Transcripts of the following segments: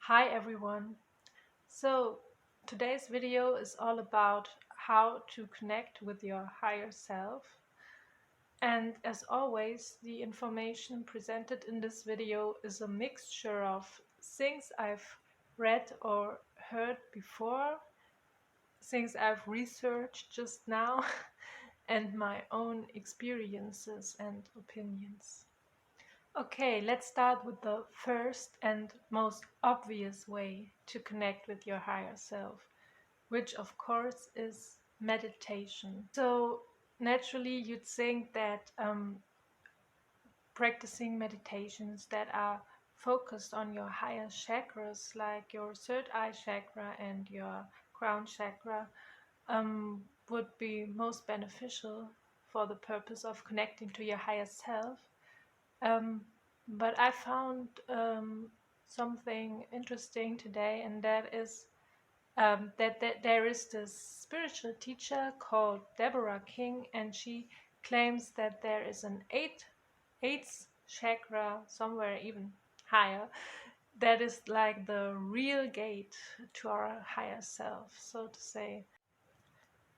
Hi everyone. So today's video is all about how to connect with your higher self. And as always, the information presented in this video is a mixture of things I've read or heard before, things I've researched just now, and my own experiences and opinions. Okay, let's start with the first and most obvious way to connect with your higher self, which of course is meditation. So, naturally, you'd think that practicing meditations that are focused on your higher chakras, like your third eye chakra and your crown chakra, would be most beneficial for the purpose of connecting to your higher self. Um, but I found something interesting today, and that is that there is this spiritual teacher called Deborah King, and she claims that there is an eighth chakra, somewhere even higher, that is like the real gate to our higher self, so to say.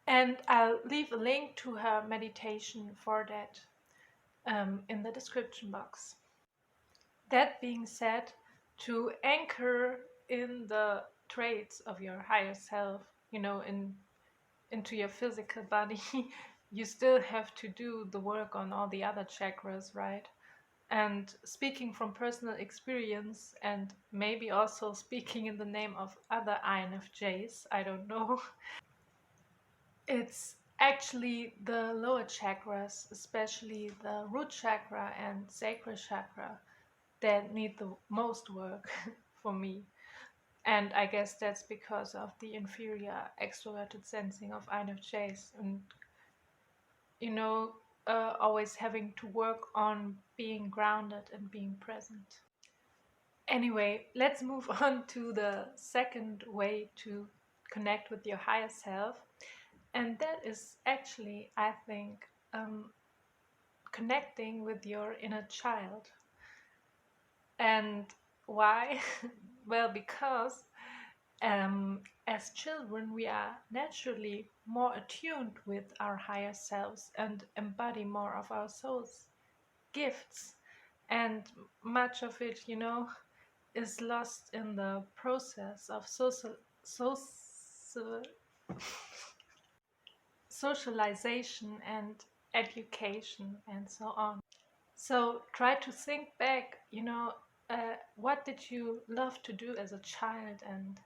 And I'll leave a link to her meditation for that in the description box. That being said, to anchor in the traits of your higher self, into your physical body, you still have to do the work on all the other chakras, right? And speaking from personal experience, and maybe also speaking in the name of other INFJs, I don't know, it's actually the lower chakras, especially the root chakra and sacral chakra, that need the most work for me. And I guess that's because of the inferior extroverted sensing of INFJs and, you know, always having to work on being grounded and being present. Anyway, let's move on to the second way to connect with your higher self. And that is actually, I think, connecting with your inner child. And why? Well, because as children, we are naturally more attuned with our higher selves and embody more of our soul's gifts. And much of it, is lost in the process of social socialization and education and so on. So try to think back, what did you love to do as a child, and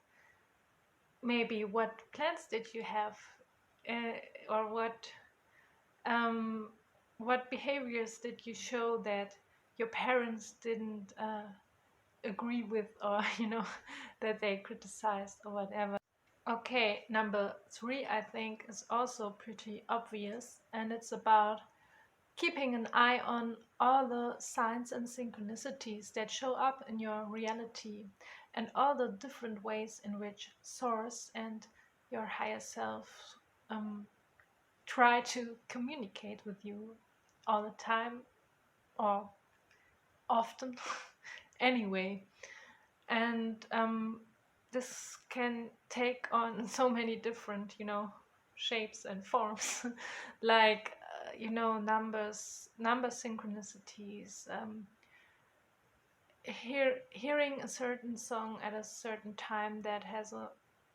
maybe what plans did you have, uh, or um, what behaviors did you show that your parents didn't agree with, or that they criticized or whatever. Okay, number three, I think, is also pretty obvious, and it's about keeping an eye on all the signs and synchronicities that show up in your reality, and all the different ways in which Source and your higher self try to communicate with you all the time, or often. Anyway, and this can take on so many different, shapes and forms, like number synchronicities, hearing a certain song at a certain time that has a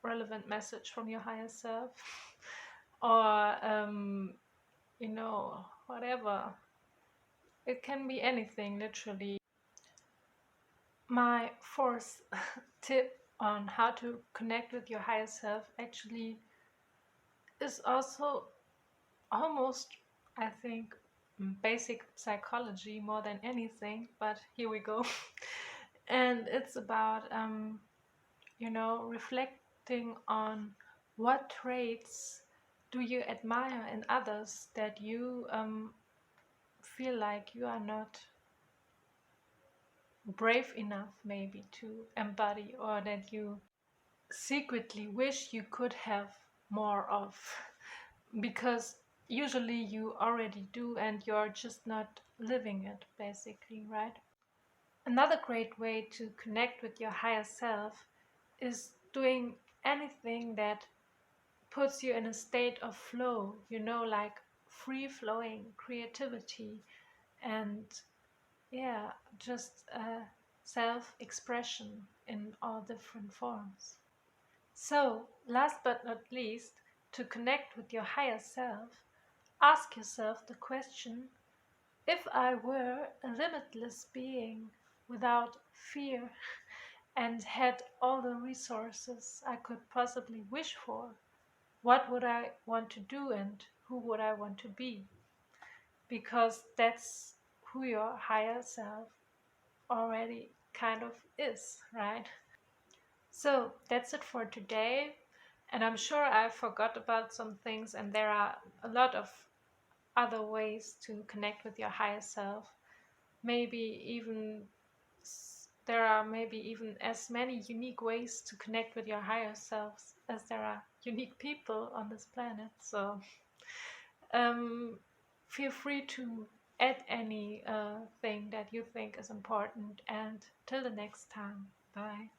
relevant message from your higher self, or whatever. It can be anything, literally. My fourth tip on how to connect with your higher self actually is also almost, I think, basic psychology more than anything, but here we go. And it's about, reflecting on what traits do you admire in others that you feel like you are not brave enough, maybe, to embody, or that you secretly wish you could have more of, because usually you already do and you're just not living it, basically, right? Another great way to connect with your higher self is doing anything that puts you in a state of flow, like free flowing creativity and, yeah, just self expression in all different forms. So, last but not least, to connect with your higher self, ask yourself the question: if I were a limitless being without fear and had all the resources I could possibly wish for, what would I want to do and who would I want to be? Because that's who your higher self already kind of is, right? So that's it for today. And I'm sure I forgot about some things, and there are a lot of other ways to connect with your higher self. Maybe even there are maybe even as many unique ways to connect with your higher selves as there are unique people on this planet. So um, feel free to add any thing that you think is important. And till the next time, bye.